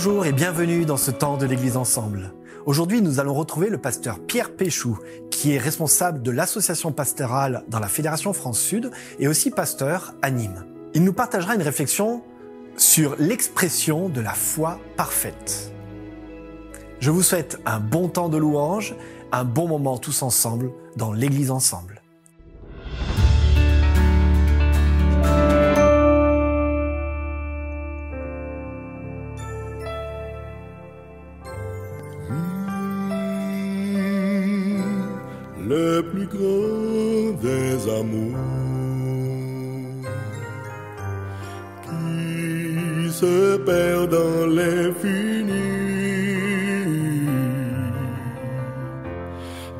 Bonjour et bienvenue dans ce temps de l'Église Ensemble. Aujourd'hui, nous allons retrouver le pasteur Pierre Péchou, qui est responsable de l'association pastorale dans la Fédération France-Sud et aussi pasteur à Nîmes. Il nous partagera une réflexion sur l'expression de la foi parfaite. Je vous souhaite un bon temps de louange, un bon moment tous ensemble dans l'Église Ensemble. Le plus grand des amours qui se perd dans l'infini,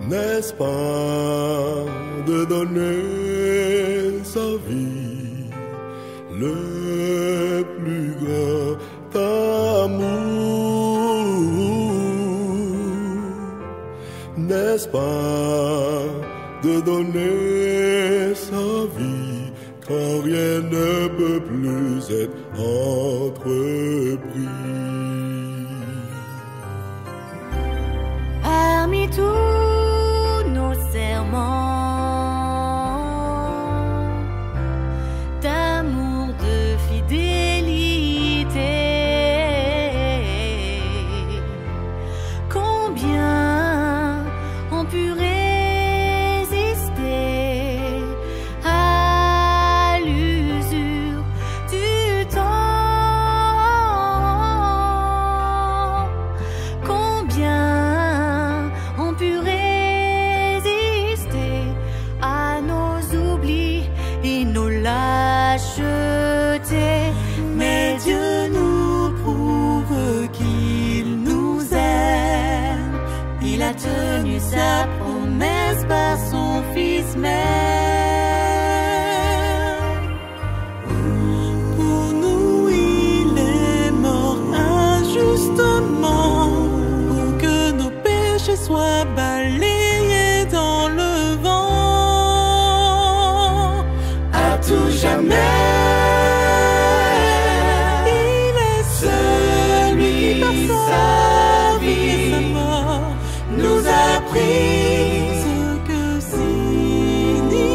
n'est-ce pas de donner sa vie, le plus grand amour, n'est-ce pas de donner sa vie quand rien ne peut plus être entrepris. Parmi tous nos serments d'amour, de fidélité, combien ont pu résister à l'usure du temps, combien ont pu résister à nos oublis et nos lâchetés. Mais Dieu nous prouve qu'il nous aime. Il a tenu sa promesse par son Fils même. Pour nous, il est mort injustement, pour que nos péchés soient balayés dans le vent. À tout jamais, il est celui qui par sa vie et sa mort nous a appris ce que signifiait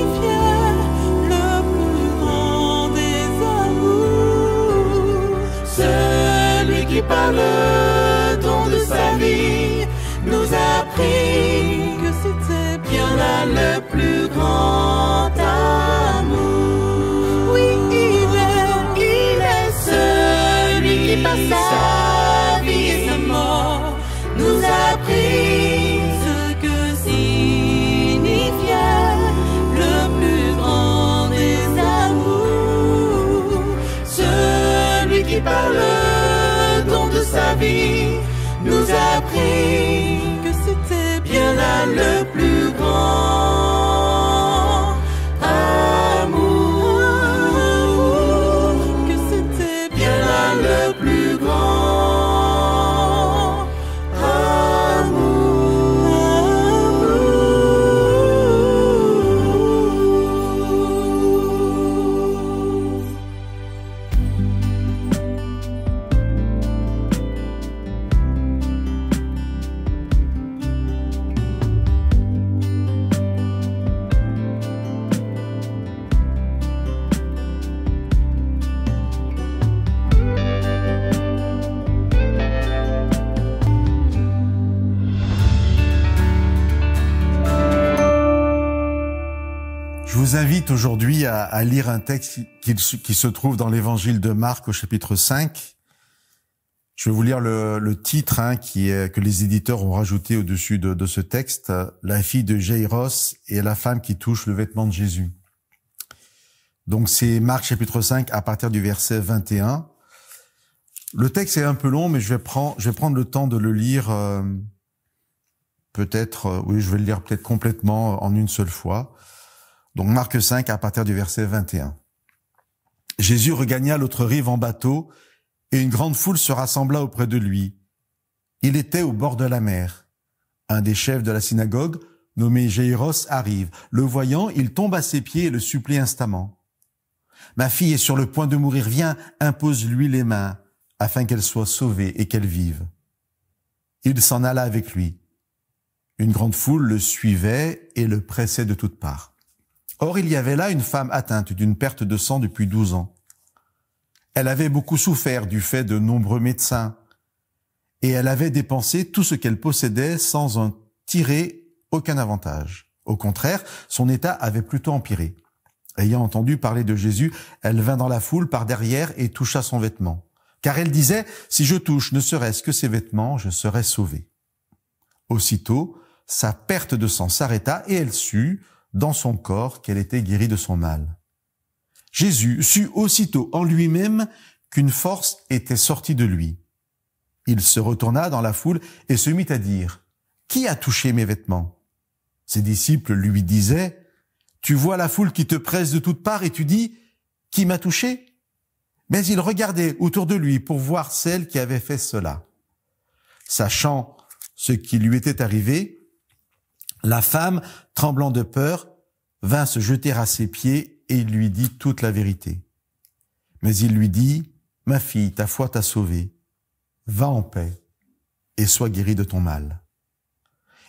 le plus grand des amours. Celui qui par le don de sa vie nous a appris que c'était bien là le plus grand amour. Oui, il est celui qui par sa vie et sa mort nous a appris ce que signifiait le plus grand des amours. Celui qui par le don de sa vie nous a appris que c'était bien là le plus grand amour, que c'était bien là le plus grand Je vous invite aujourd'hui à lire un texte qui se trouve dans l'évangile de Marc au chapitre 5. Je vais vous lire le titre que les éditeurs ont rajouté au-dessus de ce texte, la fille de Jaïros et la femme qui touche le vêtement de Jésus. Donc c'est Marc chapitre 5 à partir du verset 21. Le texte est un peu long, mais je vais prendre le temps de le lire je vais le lire peut-être complètement en une seule fois. Donc Marc 5 à partir du verset 21. Jésus regagna l'autre rive en bateau et une grande foule se rassembla auprès de lui. Il était au bord de la mer. Un des chefs de la synagogue, nommé Jaïros, arrive. Le voyant, il tombe à ses pieds et le supplie instamment. « Ma fille est sur le point de mourir, viens, impose-lui les mains, afin qu'elle soit sauvée et qu'elle vive. Il s'en alla avec lui. Une grande foule le suivait et le pressait de toutes parts. Or, il y avait là une femme atteinte d'une perte de sang depuis 12 ans. Elle avait beaucoup souffert du fait de nombreux médecins, et elle avait dépensé tout ce qu'elle possédait sans en tirer aucun avantage. Au contraire, son état avait plutôt empiré. Ayant entendu parler de Jésus, elle vint dans la foule par derrière et toucha son vêtement. Car elle disait, « Si je touche ne serait-ce que ses vêtements, je serai sauvée. » Aussitôt, sa perte de sang s'arrêta et elle sut, dans son corps, qu'elle était guérie de son mal. Jésus sut aussitôt en lui-même qu'une force était sortie de lui. Il se retourna dans la foule et se mit à dire, « Qui a touché mes vêtements ?» Ses disciples lui disaient, « Tu vois la foule qui te presse de toutes parts et tu dis, « Qui m'a touché ?» Mais il regardait autour de lui pour voir celle qui avait fait cela. Sachant ce qui lui était arrivé, la femme, tremblant de peur, vint se jeter à ses pieds et il lui dit toute la vérité. Mais il lui dit, « Ma fille, ta foi t'a sauvée. Va en paix et sois guérie de ton mal. »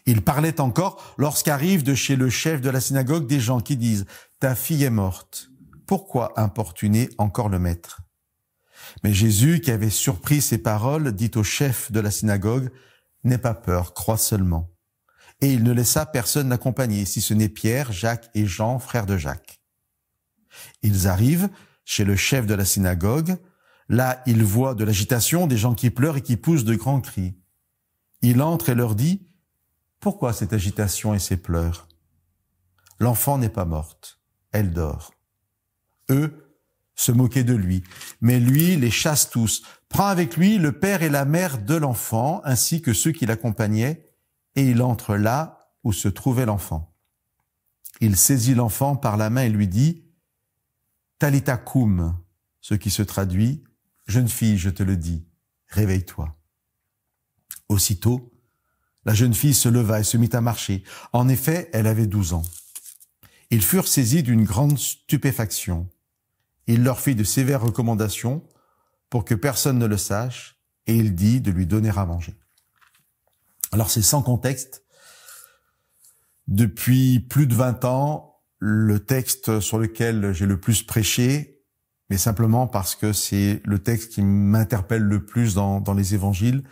Il parlait encore lorsqu'arrivent de chez le chef de la synagogue des gens qui disent « Ta fille est morte. Pourquoi importuner encore le maître ?» Mais Jésus, qui avait surpris ces paroles, dit au chef de la synagogue « N'aie pas peur, crois seulement. » Et il ne laissa personne l'accompagner, si ce n'est Pierre, Jacques et Jean, frères de Jacques. Ils arrivent chez le chef de la synagogue. Là, il voit de l'agitation, des gens qui pleurent et qui poussent de grands cris. Il entre et leur dit « Pourquoi cette agitation et ces pleurs ? L'enfant n'est pas morte, elle dort. » Eux se moquaient de lui, mais lui les chasse tous, prend avec lui le père et la mère de l'enfant, ainsi que ceux qui l'accompagnaient, et il entre là où se trouvait l'enfant. Il saisit l'enfant par la main et lui dit « Talitha koum », ce qui se traduit « Jeune fille, je te le dis, réveille-toi ». Aussitôt, la jeune fille se leva et se mit à marcher. En effet, elle avait 12 ans. Ils furent saisis d'une grande stupéfaction. Il leur fit de sévères recommandations pour que personne ne le sache, et il dit de lui donner à manger. Alors c'est sans contexte. Depuis plus de 20 ans, le texte sur lequel j'ai le plus prêché, mais simplement parce que c'est le texte qui m'interpelle le plus dans les évangiles,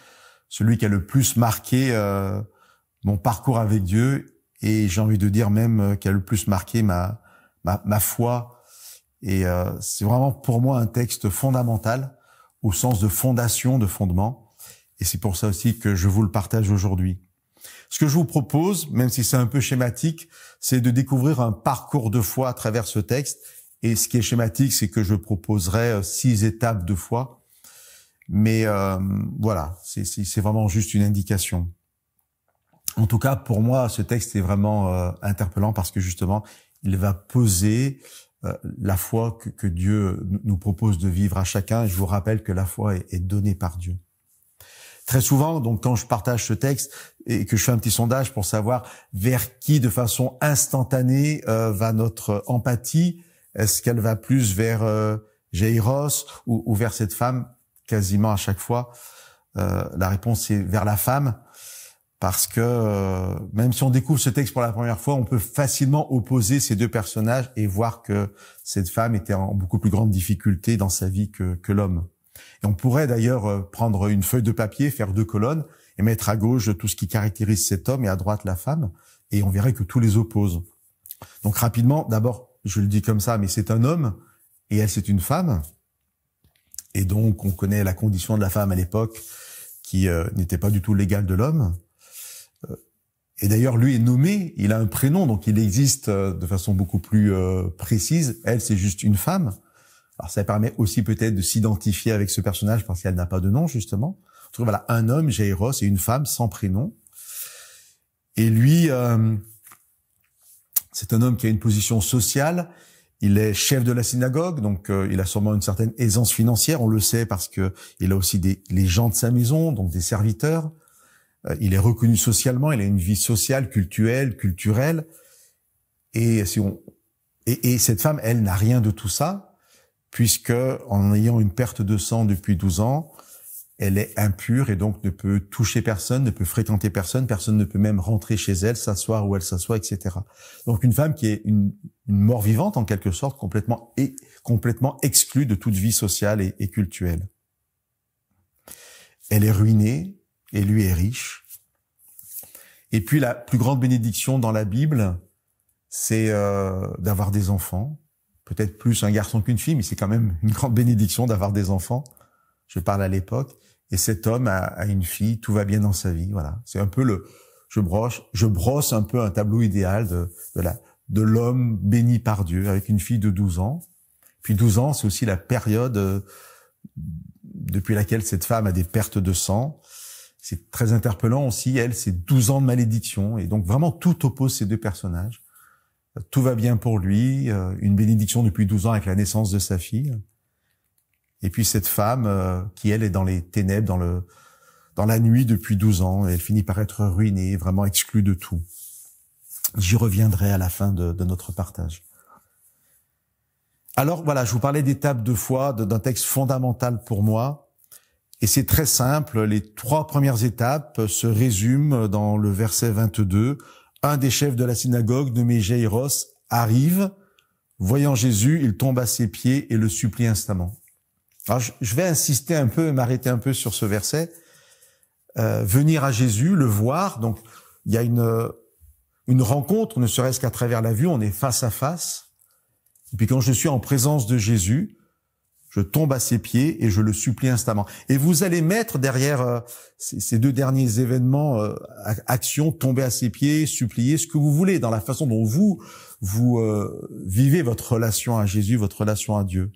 celui qui a le plus marqué mon parcours avec Dieu, et j'ai envie de dire même qui a le plus marqué ma foi. Et c'est vraiment pour moi un texte fondamental, au sens de fondation, de fondement. Et c'est pour ça aussi que je vous le partage aujourd'hui. Ce que je vous propose, même si c'est un peu schématique, c'est de découvrir un parcours de foi à travers ce texte. Et ce qui est schématique, c'est que je proposerai 6 étapes de foi. Mais voilà, c'est vraiment juste une indication. En tout cas, pour moi, ce texte est vraiment interpellant parce que justement, il va poser la foi que Dieu nous propose de vivre à chacun. Et je vous rappelle que la foi est donnée par Dieu. Très souvent, donc, quand je partage ce texte et que je fais un petit sondage pour savoir vers qui, de façon instantanée, va notre empathie, est-ce qu'elle va plus vers Jaïros ou vers cette femme? Quasiment à chaque fois, la réponse est vers la femme, parce que même si on découvre ce texte pour la première fois, on peut facilement opposer ces deux personnages et voir que cette femme était en beaucoup plus grande difficulté dans sa vie que l'homme. Et on pourrait d'ailleurs prendre une feuille de papier, faire 2 colonnes et mettre à gauche tout ce qui caractérise cet homme et à droite la femme, et on verrait que tout les oppose. Donc rapidement, d'abord, je le dis comme ça, mais c'est un homme et elle c'est une femme. Et donc on connaît la condition de la femme à l'époque qui n'était pas du tout l'égale de l'homme. Et d'ailleurs, lui est nommé, il a un prénom, donc il existe de façon beaucoup plus précise. Elle, c'est juste une femme. Alors ça permet aussi peut-être de s'identifier avec ce personnage parce qu'elle n'a pas de nom, justement. On trouve voilà, un homme, Jaïros, et une femme sans prénom. Et lui, c'est un homme qui a une position sociale. Il est chef de la synagogue, donc il a sûrement une certaine aisance financière. On le sait parce que il a aussi les gens de sa maison, donc des serviteurs. Il est reconnu socialement, il a une vie sociale, culturelle. Et cette femme, elle n'a rien de tout ça, puisque en ayant une perte de sang depuis 12 ans, elle est impure et donc ne peut toucher personne, ne peut fréquenter personne, personne ne peut même rentrer chez elle, s'asseoir où elle s'assoit, etc. Donc une femme qui est une mort vivante en quelque sorte, complètement exclue de toute vie sociale et cultuelle. Elle est ruinée et lui est riche. Et puis la plus grande bénédiction dans la Bible, c'est d'avoir des enfants. Peut-être plus un garçon qu'une fille, mais c'est quand même une grande bénédiction d'avoir des enfants. Je parle à l'époque. Et cet homme a une fille, tout va bien dans sa vie. Voilà. C'est un peu je brosse un peu un tableau idéal de l'homme béni par Dieu avec une fille de 12 ans. Puis 12 ans, c'est aussi la période depuis laquelle cette femme a des pertes de sang. C'est très interpellant aussi. Elle, c'est 12 ans de malédiction. Et donc vraiment tout oppose ces deux personnages. Tout va bien pour lui, une bénédiction depuis 12 ans avec la naissance de sa fille. Et puis cette femme qui, elle, est dans les ténèbres, dans la nuit depuis 12 ans, elle finit par être ruinée, vraiment exclue de tout. J'y reviendrai à la fin de notre partage. Alors voilà, je vous parlais d'étapes de foi, d'un texte fondamental pour moi. Et c'est très simple, les 3 premières étapes se résument dans le verset 22. Un des chefs de la synagogue, nommé Jaïros, arrive. Voyant Jésus, il tombe à ses pieds et le supplie instamment. Alors, je vais insister un peu, m'arrêter un peu sur ce verset. Venir à Jésus, le voir. Donc, il y a une rencontre, ne serait-ce qu'à travers la vue, on est face à face. Et puis quand je suis en présence de Jésus, je tombe à ses pieds et je le supplie instamment. Et vous allez mettre derrière ces 2 derniers événements, action, tomber à ses pieds, supplier, ce que vous voulez, dans la façon dont vous vivez votre relation à Jésus, votre relation à Dieu.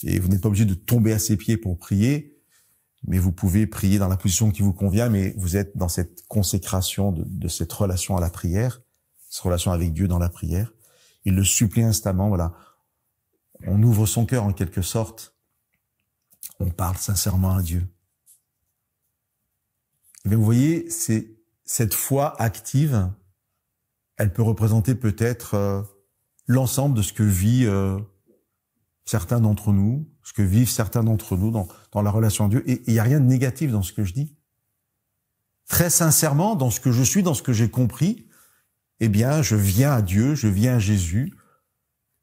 Et vous n'êtes pas obligé de tomber à ses pieds pour prier, mais vous pouvez prier dans la position qui vous convient, mais vous êtes dans cette consécration de cette relation à la prière, cette relation avec Dieu dans la prière. Il le supplie instamment, voilà. On ouvre son cœur en quelque sorte. On parle sincèrement à Dieu. Et bien, vous voyez, c'est cette foi active, elle peut représenter peut-être l'ensemble de ce que vit certains d'entre nous, ce que vivent certains d'entre nous dans la relation à Dieu. Et il n'y a rien de négatif dans ce que je dis. Très sincèrement, dans ce que je suis, dans ce que j'ai compris, eh bien, je viens à Dieu, je viens à Jésus,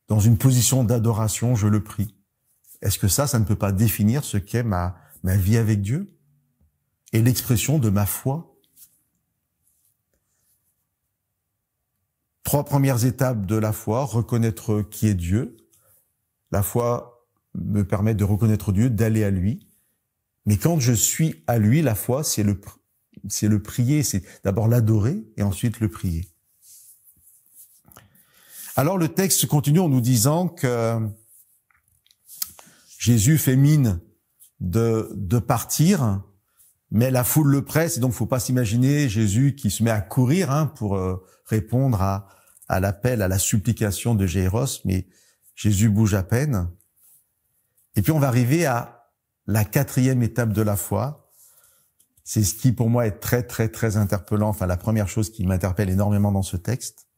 dans une position d'adoration, je le prie. Est-ce que ça ne peut pas définir ce qu'est ma vie avec Dieu et l'expression de ma foi? 3 premières étapes de la foi, reconnaître qui est Dieu. La foi me permet de reconnaître Dieu, d'aller à lui. Mais quand je suis à lui, la foi, c'est le prier, c'est d'abord l'adorer et ensuite le prier. Alors le texte continue en nous disant que Jésus fait mine de partir, mais la foule le presse, et donc faut pas s'imaginer Jésus qui se met à courir pour répondre à l'appel, à la supplication de Jaïros, mais Jésus bouge à peine. Et puis on va arriver à la 4e étape de la foi. C'est ce qui pour moi est très très très interpellant, enfin la première chose qui m'interpelle énormément dans ce texte.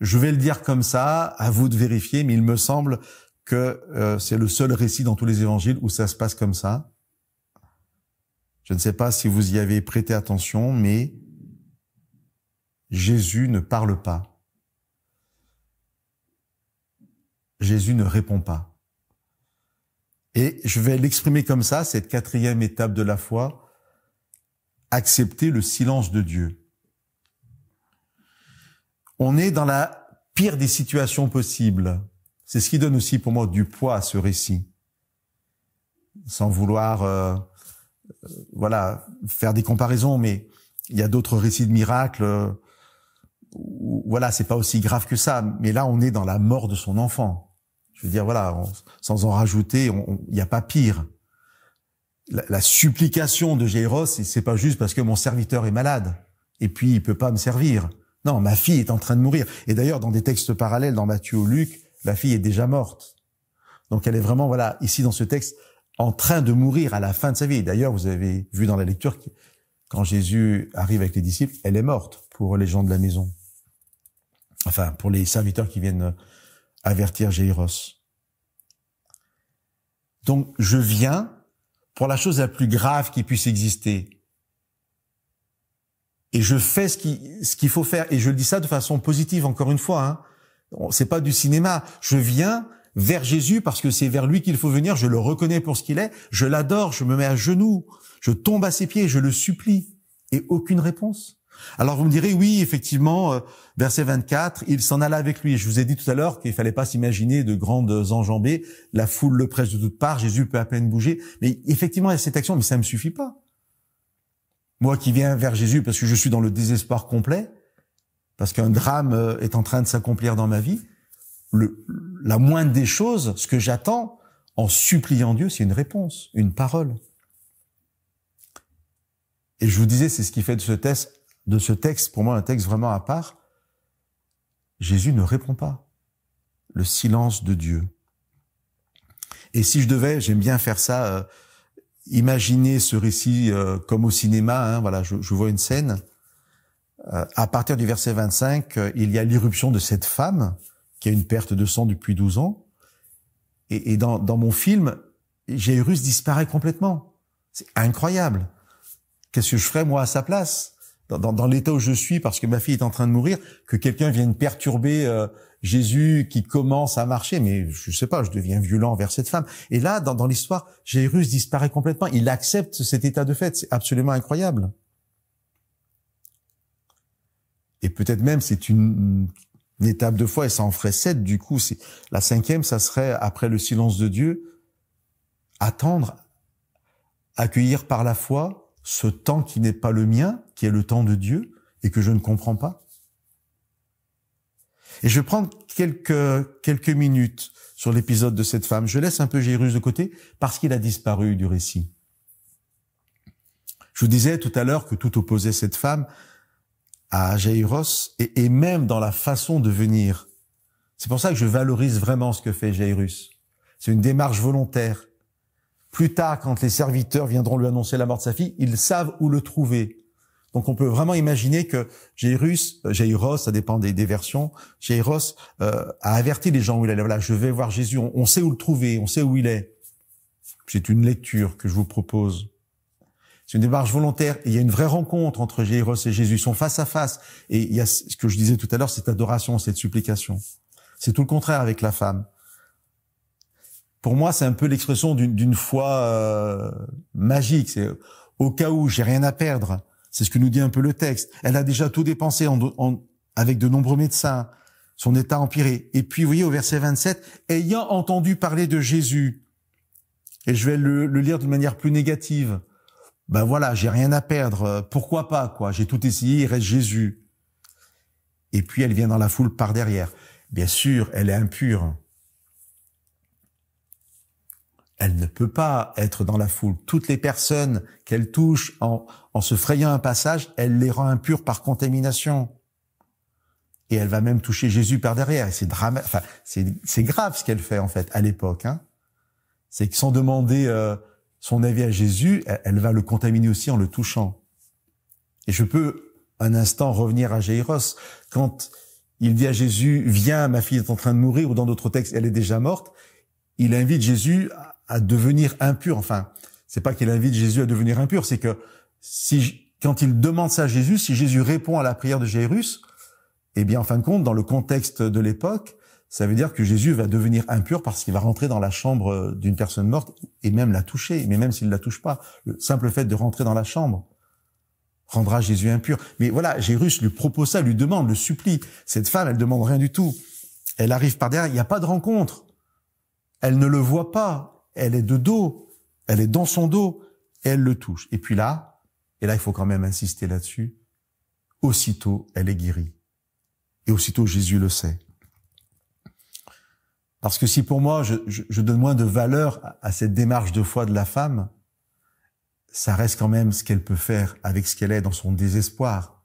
Je vais le dire comme ça, à vous de vérifier, mais il me semble que c'est le seul récit dans tous les évangiles où ça se passe comme ça. Je ne sais pas si vous y avez prêté attention, mais Jésus ne parle pas. Jésus ne répond pas. Et je vais l'exprimer comme ça, cette 4e étape de la foi, accepter le silence de Dieu. On est dans la pire des situations possibles. C'est ce qui donne aussi pour moi du poids à ce récit. Sans vouloir faire des comparaisons, mais il y a d'autres récits de miracles où, c'est pas aussi grave que ça. Mais là, on est dans la mort de son enfant. Je veux dire, sans en rajouter, il n'y a pas pire. La supplication de Jaïros, c'est pas juste parce que mon serviteur est malade et puis il peut pas me servir. Non, ma fille est en train de mourir. Et d'ailleurs, dans des textes parallèles, dans Matthieu ou Luc, la fille est déjà morte. Donc elle est vraiment, ici dans ce texte, en train de mourir à la fin de sa vie. Et d'ailleurs, vous avez vu dans la lecture, quand Jésus arrive avec les disciples, elle est morte pour les gens de la maison. Enfin, pour les serviteurs qui viennent avertir Jaïros. Donc, je viens pour la chose la plus grave qui puisse exister. Et je fais ce qu'il faut faire. Et je le dis ça de façon positive, encore une fois. Hein. C'est pas du cinéma. Je viens vers Jésus parce que c'est vers lui qu'il faut venir. Je le reconnais pour ce qu'il est. Je l'adore. Je me mets à genoux. Je tombe à ses pieds. Je le supplie. Et aucune réponse. Alors vous me direz, oui, effectivement, verset 24, il s'en alla avec lui. Je vous ai dit tout à l'heure qu'il fallait pas s'imaginer de grandes enjambées. La foule le presse de toutes parts. Jésus peut à peine bouger. Mais effectivement, il y a cette action, mais ça me suffit pas. Moi qui viens vers Jésus parce que je suis dans le désespoir complet, parce qu'un drame est en train de s'accomplir dans ma vie, la moindre des choses, ce que j'attends en suppliant Dieu, c'est une réponse, une parole. Et je vous disais, c'est ce qui fait de ce texte, pour moi, un texte vraiment à part. Jésus ne répond pas. Le silence de Dieu. Et si je devais, j'aime bien faire ça, imaginer ce récit comme au cinéma, hein, voilà, je vois une scène. À partir du verset 25, il y a l'irruption de cette femme qui a une perte de sang depuis 12 ans. Et dans mon film, Jairus disparaît complètement. C'est incroyable. Qu'est-ce que je ferais, moi, à sa place ? Dans l'état où je suis, parce que ma fille est en train de mourir, que quelqu'un vienne perturber Jésus qui commence à marcher, mais je sais pas, je deviens violent envers cette femme. Et là, dans l'histoire, Jairus disparaît complètement. Il accepte cet état de fait. C'est absolument incroyable. Et peut-être même, c'est une étape de foi, et ça en ferait 7, du coup. La 5e, ça serait, après le silence de Dieu, attendre, accueillir par la foi ce temps qui n'est pas le mien, qui est le temps de Dieu, et que je ne comprends pas. Et je vais prendre quelques minutes sur l'épisode de cette femme. Je laisse un peu Jairus de côté, parce qu'il a disparu du récit. Je vous disais tout à l'heure que tout opposait cette femme à Jairus, et même dans la façon de venir. C'est pour ça que je valorise vraiment ce que fait Jairus. C'est une démarche volontaire. Plus tard, quand les serviteurs viendront lui annoncer la mort de sa fille, ils savent où le trouver. Donc on peut vraiment imaginer que Jairus, ça dépend des versions, Jairus a averti les gens où il allait. Voilà, je vais voir Jésus, on sait où le trouver, on sait où il est. C'est une lecture que je vous propose. C'est une démarche volontaire. Et il y a une vraie rencontre entre Jairus et Jésus. Ils sont face à face. Et il y a ce que je disais tout à l'heure, cette adoration, cette supplication. C'est tout le contraire avec la femme. Pour moi, c'est un peu l'expression d'une foi magique. C'est au cas où j'ai rien à perdre. C'est ce que nous dit un peu le texte. Elle a déjà tout dépensé avec de nombreux médecins. Son état empiré. Et puis, vous voyez, au verset 27, ayant entendu parler de Jésus, et je vais le lire d'une manière plus négative. Ben voilà, j'ai rien à perdre. Pourquoi pas, quoi? J'ai tout essayé, il reste Jésus. Et puis, elle vient dans la foule par derrière. Bien sûr, elle est impure. Elle ne peut pas être dans la foule. Toutes les personnes qu'elle touche en se frayant un passage, elle les rend impures par contamination. Et elle va même toucher Jésus par derrière. Et c'est grave ce qu'elle fait, en fait, à l'époque, hein. C'est que sans demander son avis à Jésus, elle va le contaminer aussi en le touchant. Et je peux un instant revenir à Jairus. Quand il dit à Jésus, viens, ma fille est en train de mourir, ou dans d'autres textes, elle est déjà morte, il invite Jésus à devenir impur. Enfin, c'est pas qu'il invite Jésus à devenir impur, c'est que quand il demande ça à Jésus, si Jésus répond à la prière de Jairus, eh bien, en fin de compte, dans le contexte de l'époque, ça veut dire que Jésus va devenir impur parce qu'il va rentrer dans la chambre d'une personne morte et même la toucher. Mais même s'il la touche pas, le simple fait de rentrer dans la chambre rendra Jésus impur. Mais voilà, Jairus lui propose ça, lui demande, le supplie. Cette femme, elle demande rien du tout. Elle arrive par derrière, il n'y a pas de rencontre. Elle ne le voit pas. Elle est de dos. Elle est dans son dos. Et elle le touche. Et puis là, il faut quand même insister là-dessus, aussitôt, elle est guérie. Et aussitôt, Jésus le sait. Parce que si pour moi, je donne moins de valeur à cette démarche de foi de la femme, ça reste quand même ce qu'elle peut faire avec ce qu'elle est dans son désespoir.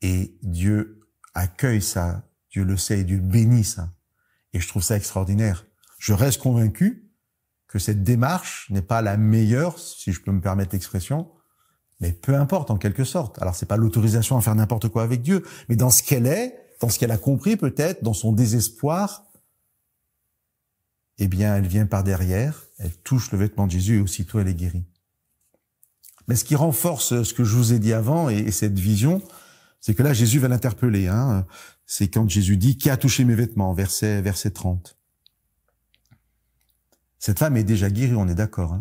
Et Dieu accueille ça, Dieu le sait, et Dieu bénit ça. Et je trouve ça extraordinaire. Je reste convaincu que cette démarche n'est pas la meilleure, si je peux me permettre l'expression, mais peu importe en quelque sorte. Alors c'est pas l'autorisation à faire n'importe quoi avec Dieu, mais dans ce qu'elle est, dans ce qu'elle a compris peut-être, dans son désespoir, eh bien, elle vient par derrière, elle touche le vêtement de Jésus et aussitôt elle est guérie. Mais ce qui renforce ce que je vous ai dit avant et cette vision, c'est que là, Jésus va l'interpeller. C'est quand Jésus dit « Qui a touché mes vêtements ?» verset 30. Cette femme est déjà guérie, on est d'accord.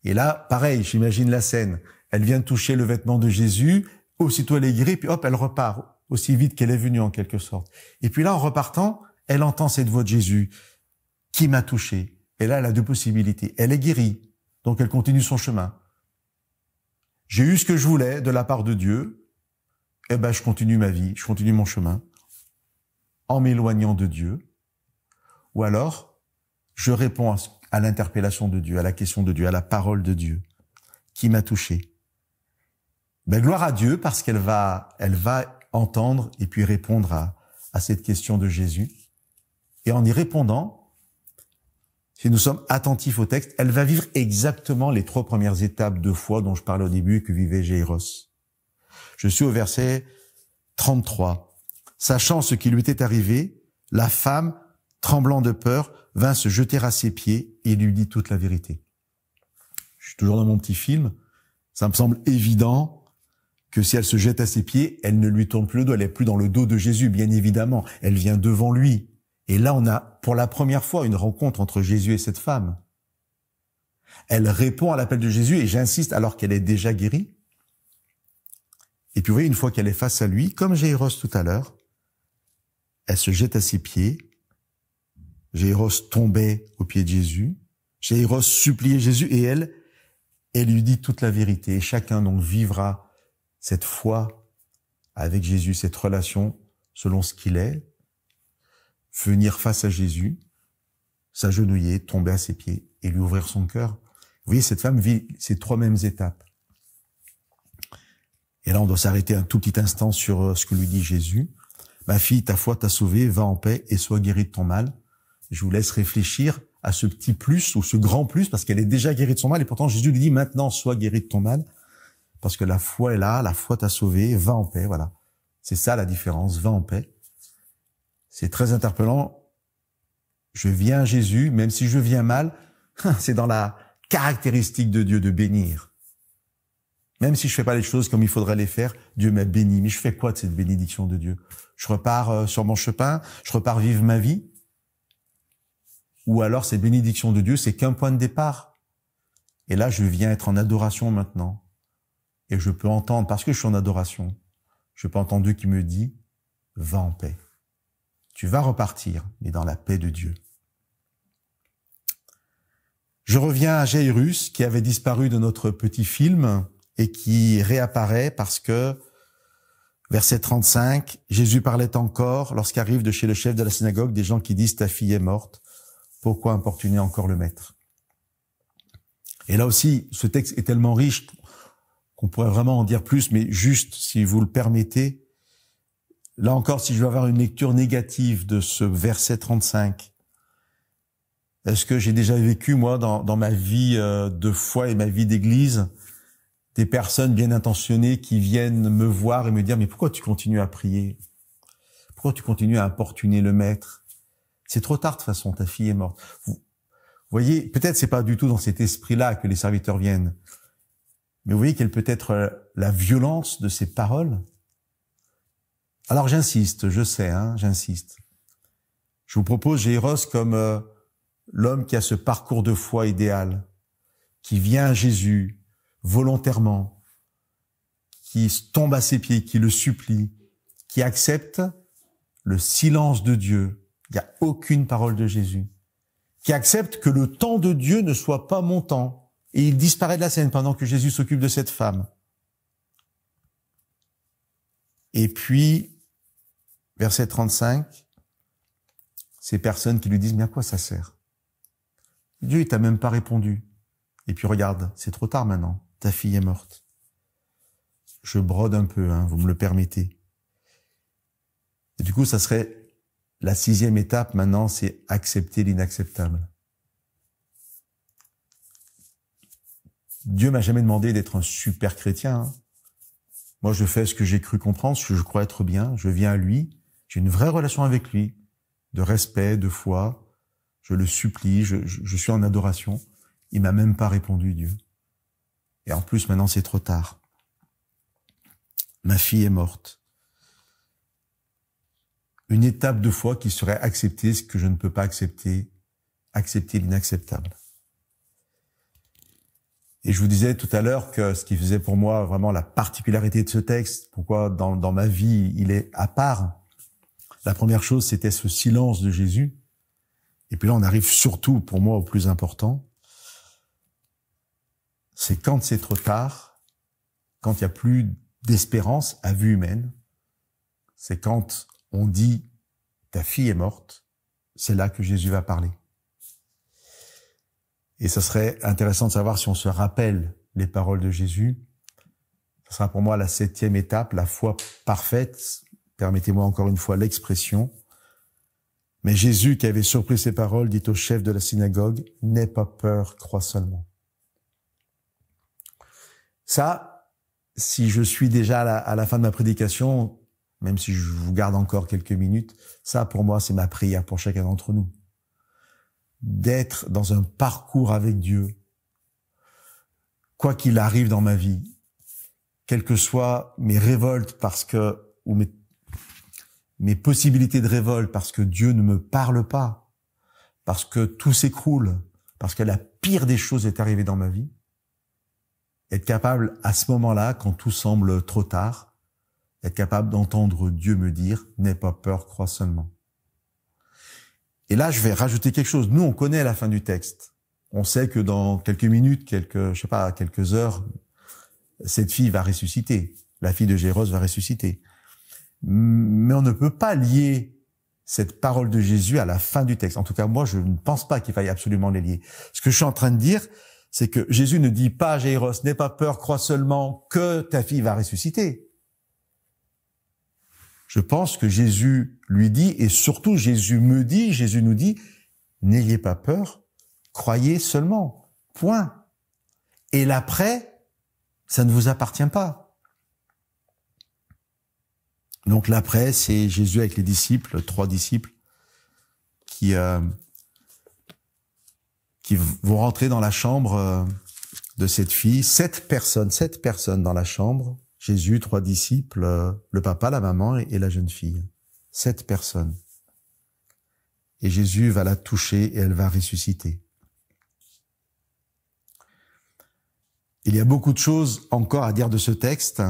Et là, pareil, j'imagine la scène. Elle vient toucher le vêtement de Jésus, aussitôt elle est guérie, puis hop, elle repart aussi vite qu'elle est venue en quelque sorte. Et puis là, en repartant, elle entend cette voix de Jésus « Qui m'a touché ?» Et là, elle a deux possibilités. Elle est guérie, donc elle continue son chemin. J'ai eu ce que je voulais de la part de Dieu, eh ben je continue ma vie, je continue mon chemin, en m'éloignant de Dieu. Ou alors, je réponds à l'interpellation de Dieu, à la question de Dieu, à la parole de Dieu, qui m'a touché. Ben gloire à Dieu, parce qu'elle va entendre et puis répondre à cette question de Jésus. Et en y répondant, si nous sommes attentifs au texte, elle va vivre exactement les 3 premières étapes de foi dont je parlais au début que vivait Jaïros. Je suis au verset 33. Sachant ce qui lui était arrivé, la femme, tremblant de peur, vint se jeter à ses pieds et lui dit toute la vérité. Je suis toujours dans mon petit film. Ça me semble évident que si elle se jette à ses pieds, elle ne lui tourne plus le dos. Elle n'est plus dans le dos de Jésus, bien évidemment. Elle vient devant lui. Et là, on a pour la première fois une rencontre entre Jésus et cette femme. Elle répond à l'appel de Jésus, et j'insiste, alors qu'elle est déjà guérie. Et puis vous voyez, une fois qu'elle est face à lui, comme Jaïros tout à l'heure, elle se jette à ses pieds. Jaïros tombait aux pieds de Jésus. Jaïros suppliait Jésus, et elle lui dit toute la vérité. Et chacun donc vivra cette foi avec Jésus, cette relation selon ce qu'il est. Venir face à Jésus, s'agenouiller, tomber à ses pieds et lui ouvrir son cœur. Vous voyez, cette femme vit ces 3 mêmes étapes. Et là, on doit s'arrêter un tout petit instant sur ce que lui dit Jésus. « Ma fille, ta foi t'a sauvée, va en paix et sois guérie de ton mal. » Je vous laisse réfléchir à ce petit plus ou ce grand plus, parce qu'elle est déjà guérie de son mal, et pourtant Jésus lui dit « Maintenant, sois guérie de ton mal. » Parce que la foi est là, la foi t'a sauvée, va en paix, voilà. C'est ça la différence, va en paix. C'est très interpellant. Je viens à Jésus, même si je viens mal, c'est dans la caractéristique de Dieu de bénir. Même si je fais pas les choses comme il faudrait les faire, Dieu m'a béni. Mais je fais quoi de cette bénédiction de Dieu? Je repars sur mon chemin, je repars vivre ma vie? Ou alors cette bénédiction de Dieu, c'est qu'un point de départ. Et là, je viens être en adoration maintenant. Et je peux entendre, parce que je suis en adoration, je peux entendre Dieu qui me dit, va en paix. Tu vas repartir, mais dans la paix de Dieu. Je reviens à Jaïrus, qui avait disparu de notre petit film et qui réapparaît parce que, verset 35, Jésus parlait encore lorsqu'arrive de chez le chef de la synagogue des gens qui disent « Ta fille est morte, pourquoi importuner encore le maître ?» Et là aussi, ce texte est tellement riche qu'on pourrait vraiment en dire plus, mais juste, si vous le permettez, là encore, si je veux avoir une lecture négative de ce verset 35, est-ce que j'ai déjà vécu, moi, dans ma vie de foi et ma vie d'église, des personnes bien intentionnées qui viennent me voir et me dire « Mais pourquoi tu continues à prier? Pourquoi tu continues à importuner le maître? C'est trop tard de toute façon, ta fille est morte. » Vous voyez, peut-être c'est pas du tout dans cet esprit-là que les serviteurs viennent, mais vous voyez quelle peut être la violence de ces paroles. Alors j'insiste, je sais, j'insiste. Je vous propose Jaïros comme l'homme qui a ce parcours de foi idéal, qui vient à Jésus volontairement, qui tombe à ses pieds, qui le supplie, qui accepte le silence de Dieu. Il n'y a aucune parole de Jésus. Qui accepte que le temps de Dieu ne soit pas mon temps. Et il disparaît de la scène pendant que Jésus s'occupe de cette femme. Et puis, verset 35, ces personnes qui lui disent « Mais à quoi ça sert ?» Dieu, il t'a même pas répondu. Et puis regarde, c'est trop tard maintenant, ta fille est morte. Je brode un peu, vous me le permettez. Et du coup, ça serait la 6e étape maintenant, c'est accepter l'inacceptable. Dieu m'a jamais demandé d'être un super chrétien. Moi, je fais ce que j'ai cru comprendre, ce que je crois être bien. Je viens à lui, j'ai une vraie relation avec lui, de respect, de foi, je le supplie, je suis en adoration. Il m'a même pas répondu, Dieu. Et en plus, maintenant, c'est trop tard. Ma fille est morte. Une étape de foi qui serait accepter ce que je ne peux pas accepter, accepter l'inacceptable. Et je vous disais tout à l'heure que ce qui faisait pour moi vraiment la particularité de ce texte, pourquoi dans ma vie il est à part, la première chose c'était ce silence de Jésus. Et puis là on arrive surtout pour moi au plus important, c'est quand c'est trop tard, quand il n'y a plus d'espérance à vue humaine, c'est quand on dit ta fille est morte, c'est là que Jésus va parler. Et ça serait intéressant de savoir si on se rappelle les paroles de Jésus. Ce sera pour moi la 7e étape, la foi parfaite. Permettez-moi encore une fois l'expression. Mais Jésus, qui avait surpris ces paroles, dit au chef de la synagogue, « N'aie pas peur, crois seulement. » Ça, si je suis déjà à la fin de ma prédication, même si je vous garde encore quelques minutes, ça pour moi c'est ma prière pour chacun d'entre nous. D'être dans un parcours avec Dieu, quoi qu'il arrive dans ma vie, quelles que soient mes révoltes ou mes possibilités de révolte parce que Dieu ne me parle pas, parce que tout s'écroule, parce que la pire des choses est arrivée dans ma vie, être capable à ce moment-là, quand tout semble trop tard, être capable d'entendre Dieu me dire « N'aie pas peur, crois seulement ». Et là, je vais rajouter quelque chose. Nous, on connaît la fin du texte. On sait que dans quelques minutes, quelques heures, cette fille va ressusciter. La fille de Jaïros va ressusciter. Mais on ne peut pas lier cette parole de Jésus à la fin du texte. En tout cas, moi, je ne pense pas qu'il faille absolument les lier. Ce que je suis en train de dire, c'est que Jésus ne dit pas à Jaïros, n'aie pas peur, crois seulement que ta fille va ressusciter. Je pense que Jésus lui dit, et surtout Jésus nous dit, n'ayez pas peur, croyez seulement. Point. Et l'après, ça ne vous appartient pas. Donc l'après, c'est Jésus avec les disciples, 3 disciples, qui vont rentrer dans la chambre de cette fille. 7 personnes dans la chambre. Jésus, 3 disciples, le papa, la maman et la jeune fille. 7 personnes. Et Jésus va la toucher et elle va ressusciter. Il y a beaucoup de choses encore à dire de ce texte.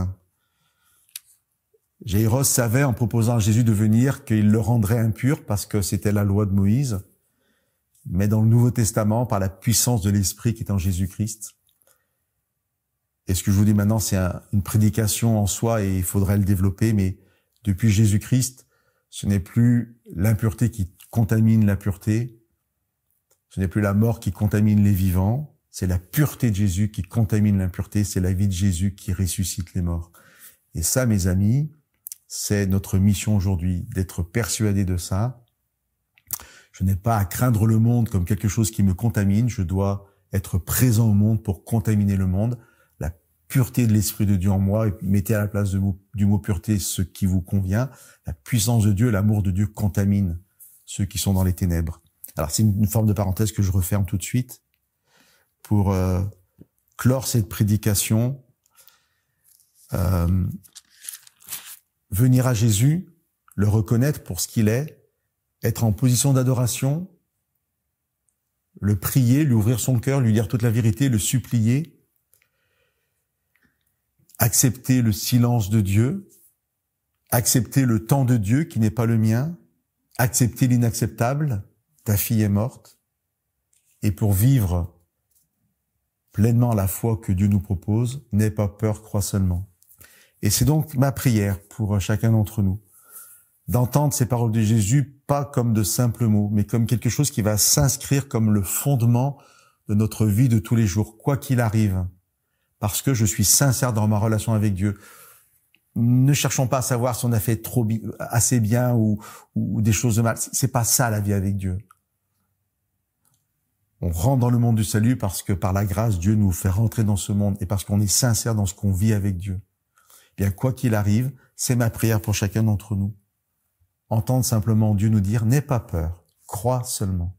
Jaïros savait en proposant à Jésus de venir qu'il le rendrait impur parce que c'était la loi de Moïse. Mais dans le Nouveau Testament, par la puissance de l'Esprit qui est en Jésus-Christ, et ce que je vous dis maintenant, c'est une prédication en soi et il faudrait le développer, mais depuis Jésus-Christ, ce n'est plus l'impureté qui contamine la pureté, ce n'est plus la mort qui contamine les vivants, c'est la pureté de Jésus qui contamine l'impureté, c'est la vie de Jésus qui ressuscite les morts. Et ça, mes amis, c'est notre mission aujourd'hui, d'être persuadé de ça. Je n'ai pas à craindre le monde comme quelque chose qui me contamine, je dois être présent au monde pour contaminer le monde. Pureté de l'Esprit de Dieu en moi, et mettez à la place du mot pureté ce qui vous convient. La puissance de Dieu, l'amour de Dieu contamine ceux qui sont dans les ténèbres. Alors c'est une forme de parenthèse que je referme tout de suite pour clore cette prédication. Venir à Jésus, le reconnaître pour ce qu'il est, être en position d'adoration, le prier, lui ouvrir son cœur, lui dire toute la vérité, le supplier, accepter le silence de Dieu, accepter le temps de Dieu qui n'est pas le mien, accepter l'inacceptable, ta fille est morte, et pour vivre pleinement la foi que Dieu nous propose, n'aie pas peur, crois seulement. Et c'est donc ma prière pour chacun d'entre nous, d'entendre ces paroles de Jésus pas comme de simples mots, mais comme quelque chose qui va s'inscrire comme le fondement de notre vie de tous les jours, quoi qu'il arrive. Parce que je suis sincère dans ma relation avec Dieu. Ne cherchons pas à savoir si on a fait assez bien ou des choses de mal. C'est pas ça la vie avec Dieu. On rentre dans le monde du salut parce que par la grâce, Dieu nous fait rentrer dans ce monde et parce qu'on est sincère dans ce qu'on vit avec Dieu. Bien, quoi qu'il arrive, c'est ma prière pour chacun d'entre nous. Entendre simplement Dieu nous dire, n'aie pas peur, crois seulement.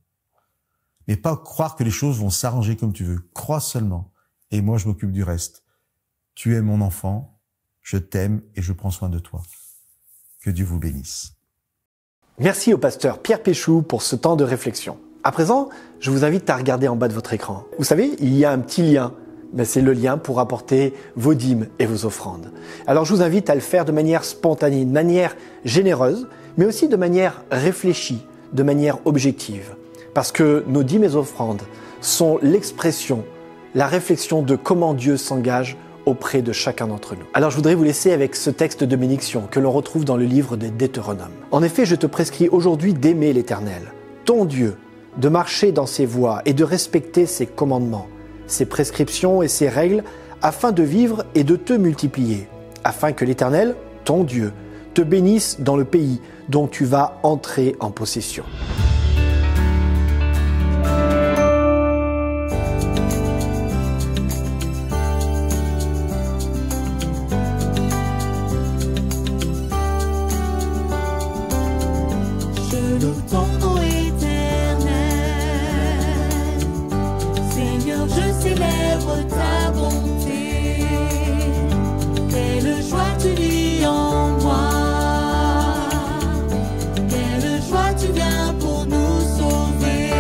Mais pas croire que les choses vont s'arranger comme tu veux. Crois seulement. Et moi, je m'occupe du reste. Tu es mon enfant, je t'aime et je prends soin de toi. Que Dieu vous bénisse. Merci au pasteur Pierre Péchou pour ce temps de réflexion. À présent, je vous invite à regarder en bas de votre écran. Vous savez, il y a un petit lien. C'est le lien pour apporter vos dîmes et vos offrandes. Alors je vous invite à le faire de manière spontanée, de manière généreuse, mais aussi de manière réfléchie, de manière objective. Parce que nos dîmes et offrandes sont l'expression, la réflexion de comment Dieu s'engage auprès de chacun d'entre nous. Alors je voudrais vous laisser avec ce texte de bénédiction que l'on retrouve dans le livre des Deutéronomes. En effet, je te prescris aujourd'hui d'aimer l'Éternel, ton Dieu, de marcher dans ses voies et de respecter ses commandements, ses prescriptions et ses règles, afin de vivre et de te multiplier, afin que l'Éternel, ton Dieu, te bénisse dans le pays dont tu vas entrer en possession. Je loue ton nom éternel, Seigneur, je célèbre ta bonté. Quelle joie tu vis en moi, quelle joie tu viens pour nous sauver.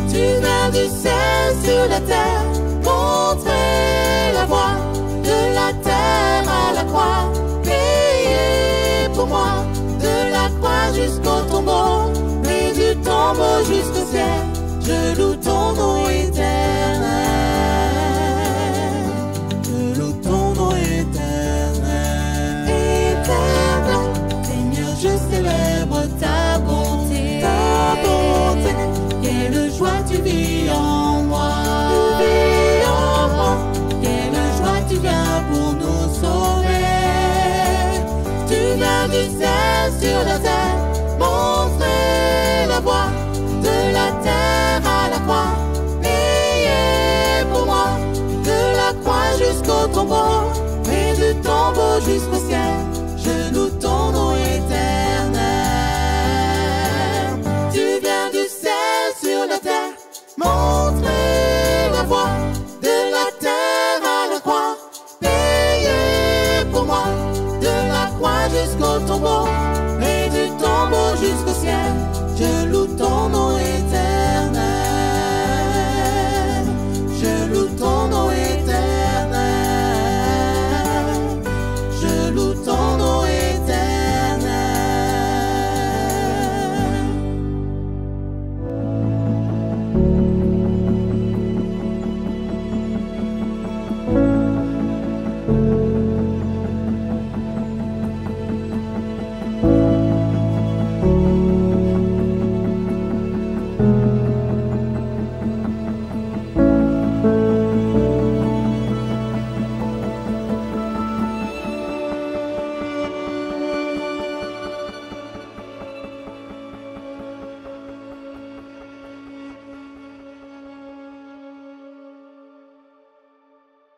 Tu viens du ciel sur la terre, montrer la voie de la terre à la croix, payer pour moi. De la croix jusqu'au tombeau, et du tombeau jusqu'au ciel, je loue ton nom éternel. Je loue ton nom éternel. Éternel, Seigneur, je célèbre ta bonté. Ta bonté, quelle joie tu vis en moi. Tu vis en moi, quelle joie tu viens pour nous sauver. Tu viens du ciel sur la terre, montrer la voie de la terre à la croix, payer pour moi. De la croix jusqu'au tombeau, et du tombeau jusqu'au ciel, je loue ton nom éternel. Tu viens du ciel sur la terre, montrer la voie de la terre à la croix, payer pour moi. De la croix jusqu'au tombeau,